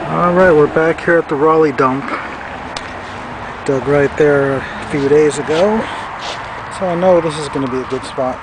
Alright, we're back here at the Raleigh dump. Dug right there a few days ago, so I know this is going to be a good spot.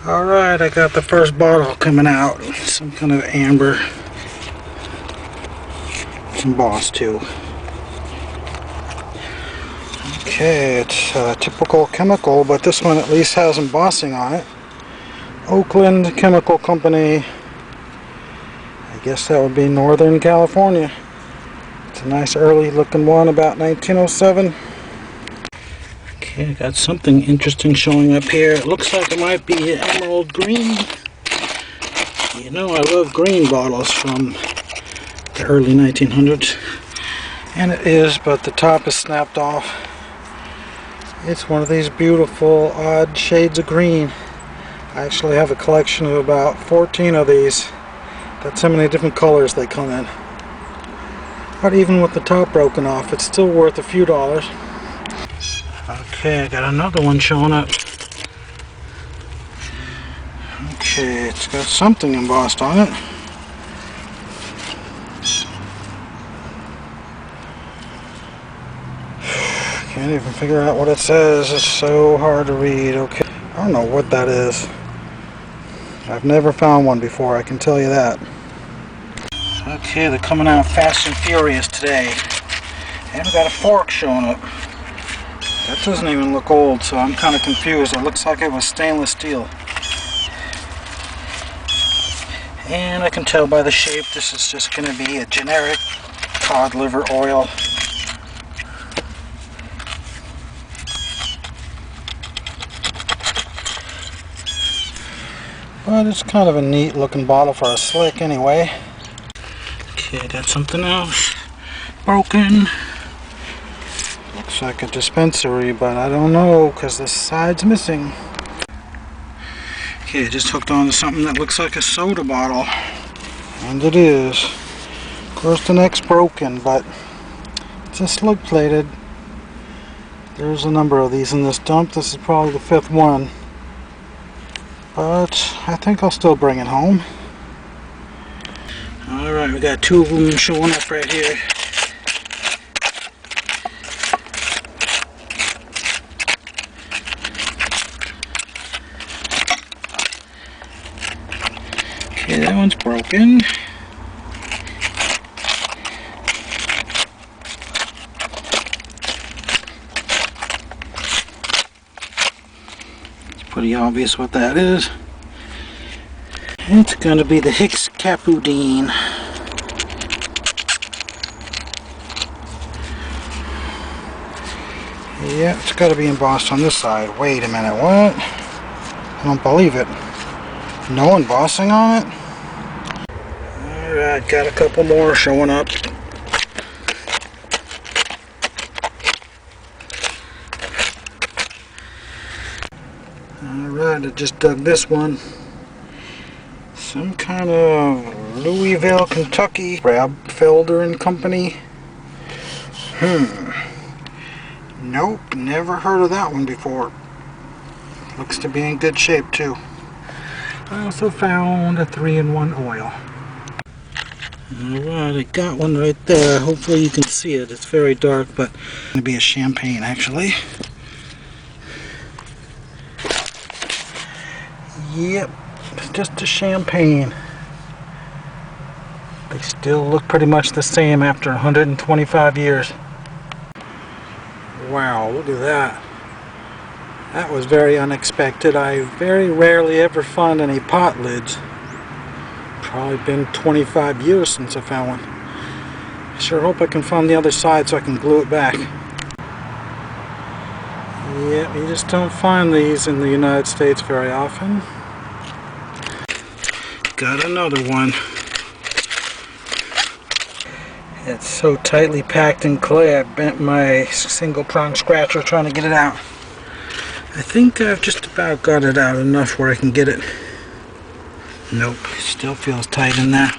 Alright, I got the first bottle coming out. Some kind of amber. It's embossed too. Okay, it's a typical chemical, but this one at least has embossing on it. Oakland Chemical Company. I guess that would be Northern California. It's a nice early looking one, about 1907. Okay, I got something interesting showing up here. It looks like it might be emerald green. You know, I love green bottles from the early 1900s. And it is, but the top is snapped off. It's one of these beautiful odd shades of green. I actually have a collection of about 14 of these. That's how many different colors they come in. But even with the top broken off, it's still worth a few dollars. Okay, I got another one showing up. Okay, it's got something embossed on it. Can't even figure out what it says. It's so hard to read. Okay, I don't know what that is. I've never found one before, I can tell you that. Okay, they're coming out fast and furious today. And we got a fork showing up. That doesn't even look old, so I'm kind of confused. It looks like it was stainless steel. And I can tell by the shape this is just going to be a generic cod liver oil. But it's kind of a neat looking bottle for a slick anyway. Okay, I got something else broken. Looks like a dispensary, but I don't know because the side's missing. Okay, I just hooked on to something that looks like a soda bottle. And it is. Of course the neck's broken, but it's a slug plated. There's a number of these in this dump. This is probably the 5th one. But I think I'll still bring it home. Alright, we got 2 of them showing up right here. Okay, that one's broken. Pretty obvious what that is. It's going to be the Hicks Capudine. Yeah, it's got to be embossed on this side. Wait a minute, what? I don't believe it. No embossing on it? Alright, got a couple more showing up. Alright, I just dug this one. Some kind of Louisville, Kentucky. Felder and Company. Nope, never heard of that one before. Looks to be in good shape too. I also found a 3-in-1 oil. Alright, I got one right there. Hopefully you can see it. It's very dark, but it's going to be a champagne actually. Yep, it's just a champagne. They still look pretty much the same after 125 years. Wow, look at that. That was very unexpected. I very rarely ever find any pot lids. Probably been 25 years since I found one. I sure hope I can find the other side so I can glue it back. Yep, you just don't find these in the United States very often. Got another one. It's so tightly packed in clay I bent my single prong scratcher trying to get it out. I think I've just about got it out enough where I can get it. Nope, it still feels tight in there.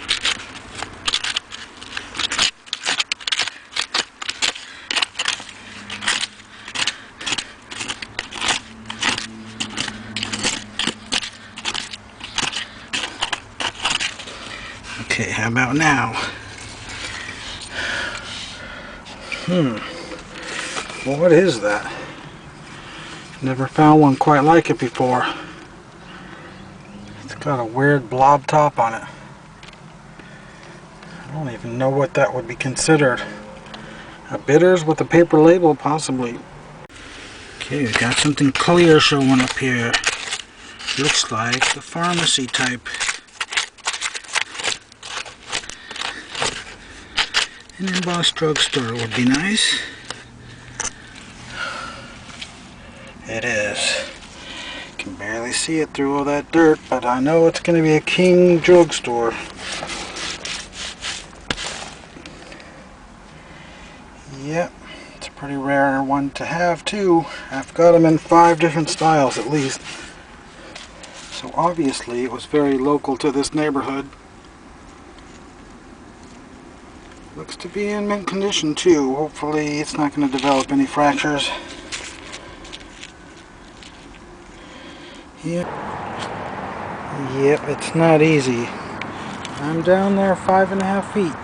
Okay, how about now? Well, what is that? Never found one quite like it before. It's got a weird blob top on it. I don't even know what that would be considered. A bitters with a paper label, possibly. Okay, we got something clear showing up here. Looks like the pharmacy type. An embossed drugstore would be nice. It is. Can barely see it through all that dirt, but I know it's going to be a King drugstore. Yep, it's a pretty rare one to have too. I've got them in 5 different styles at least. So obviously it was very local to this neighborhood. Looks to be in mint condition too. Hopefully it's not going to develop any fractures. Yep, it's not easy. I'm down there 5.5 feet.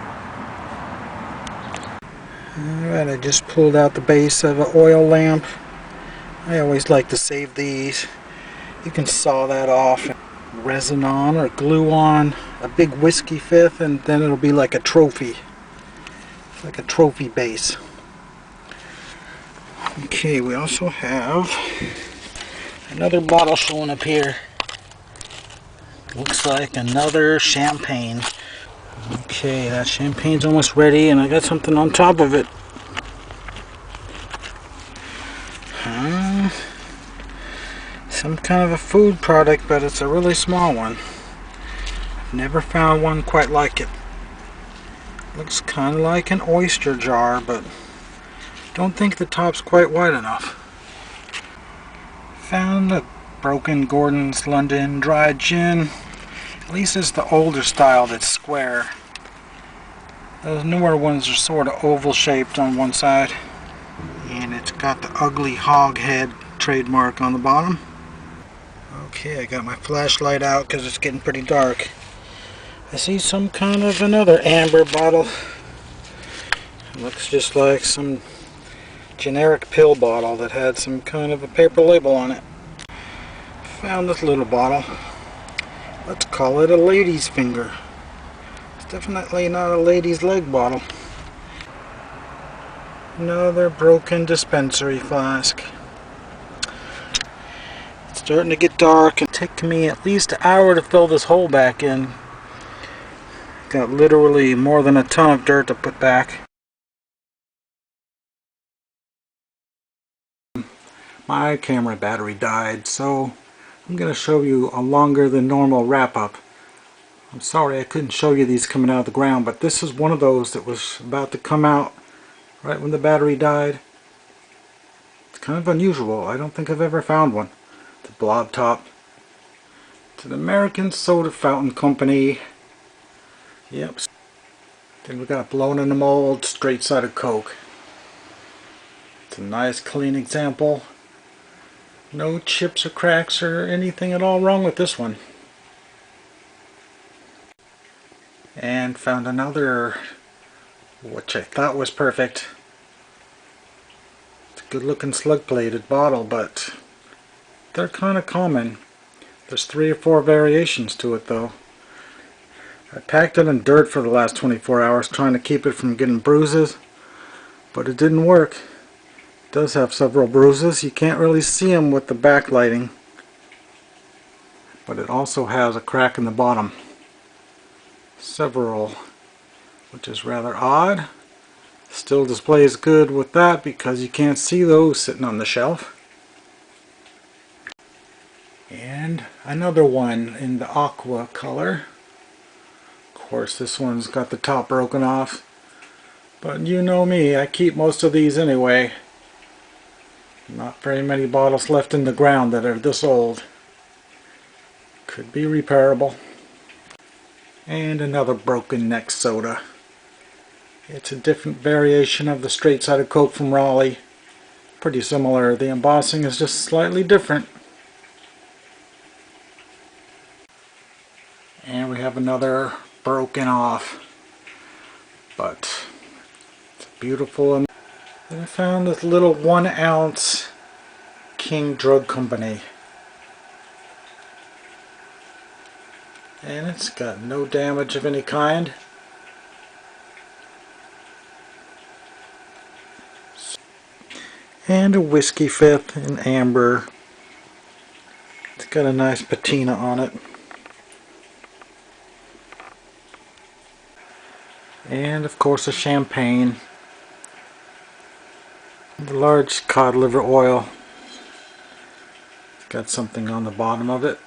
Alright, I just pulled out the base of an oil lamp. I always like to save these. You can saw that off, resin on or glue on a big whiskey fifth, and then it'll be like a trophy. It's like a trophy base. Okay, we also have another bottle showing up here. Looks like another champagne. Okay, that champagne's almost ready, and I got something on top of it. Some kind of a food product, but it's a really small one. I've never found one quite like it. Looks kind of like an oyster jar, but don't think the top's quite wide enough. Found a broken Gordon's London dry gin. At least it's the older style that's square. Those newer ones are sort of oval shaped on one side. And it's got the ugly hog head trademark on the bottom. Okay, I got my flashlight out because it's getting pretty dark. I see some kind of another amber bottle. It looks just like some generic pill bottle that had some kind of a paper label on it. Found this little bottle. Let's call it a lady's finger. It's definitely not a lady's leg bottle. Another broken dispensary flask. It's starting to get dark. It'll take me at least an hour to fill this hole back in. Got literally more than a ton of dirt to put back. My camera battery died, so I'm going to show you a longer than normal wrap-up. I'm sorry I couldn't show you these coming out of the ground, but this is one of those that was about to come out right when the battery died. It's kind of unusual. I don't think I've ever found one. The blob top. It's an American soda fountain company. Yep. Then we got blown in the mold, straight-sided Coke. It's a nice clean example. No chips or cracks or anything at all wrong with this one. And found another, which I thought was perfect. It's a good looking slug plated bottle, but they're kind of common. There's 3 or 4 variations to it though. I packed it in dirt for the last 24 hours trying to keep it from getting bruises, but it didn't work. It does have several bruises. You can't really see them with the backlighting, but it also has a crack in the bottom. Several, which is rather odd. Still displays good with that because you can't see those sitting on the shelf. And another one in the aqua color. Of course, this one's got the top broken off, but you know me, I keep most of these anyway. Not very many bottles left in the ground that are this old. Could be repairable. And another broken neck soda. It's a different variation of the straight-sided Coke from Raleigh. Pretty similar. The embossing is just slightly different. And we have another broken off. But it's beautiful. I found this little 1-ounce King Drug Company. And it's got no damage of any kind. And a whiskey fifth in amber. It's got a nice patina on it. And of course a champagne. The large cod liver oil. It's got something on the bottom of it.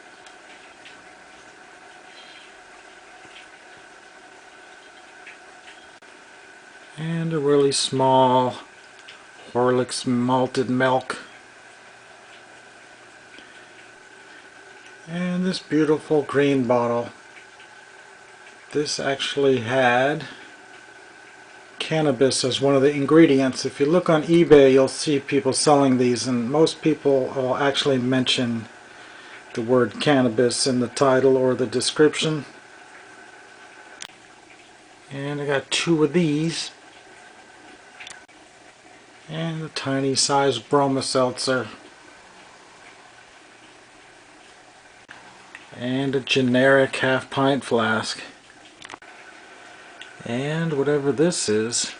And a really small Horlicks malted milk. And this beautiful green bottle. This actually had cannabis as one of the ingredients. If you look on eBay, you'll see people selling these, and most people will actually mention the word cannabis in the title or the description. And I got 2 of these. And a tiny size Broma seltzer. And a generic half-pint flask. And whatever this is.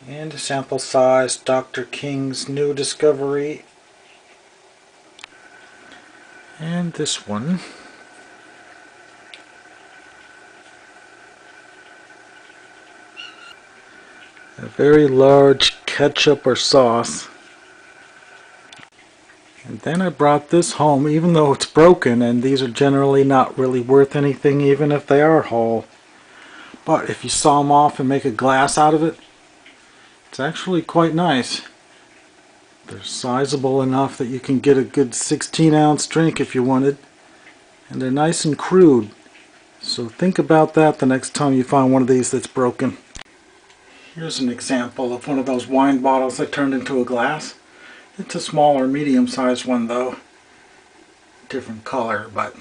And a sample size Dr. King's New Discovery. And this one. A very large ketchup or sauce. And then I brought this home, even though it's broken, and these are generally not really worth anything even if they are whole. But if you saw them off and make a glass out of it, it's actually quite nice. They're sizable enough that you can get a good 16-ounce drink if you wanted. And they're nice and crude. So think about that the next time you find one of these that's broken. Here's an example of one of those wine bottles that turned into a glass. It's a smaller, medium-sized one though. Different color, but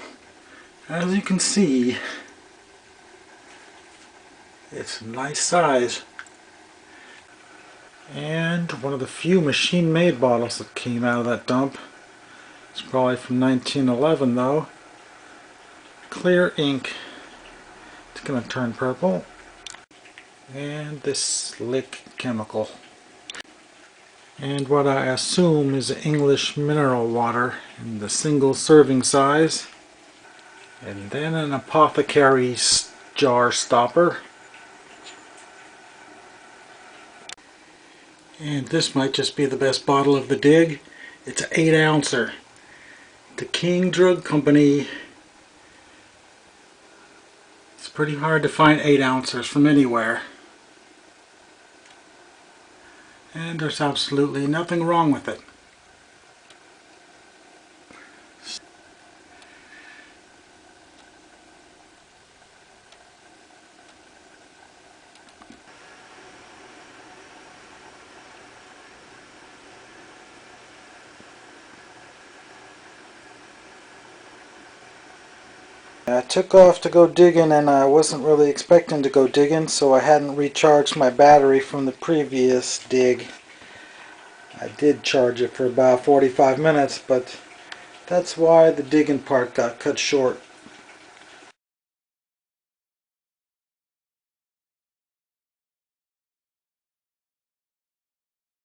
as you can see, it's a nice size. And one of the few machine-made bottles that came out of that dump. It's probably from 1911 though. Clear ink. It's going to turn purple. And this slick chemical. And what I assume is English mineral water in the single serving size. And then an apothecary's jar stopper. And this might just be the best bottle of the dig. It's an 8-ouncer. The King Drug Company. It's pretty hard to find 8-ouncers from anywhere. And there's absolutely nothing wrong with it. I took off to go digging, and I wasn't really expecting to go digging, so I hadn't recharged my battery from the previous dig. I did charge it for about 45 minutes, but that's why the digging part got cut short.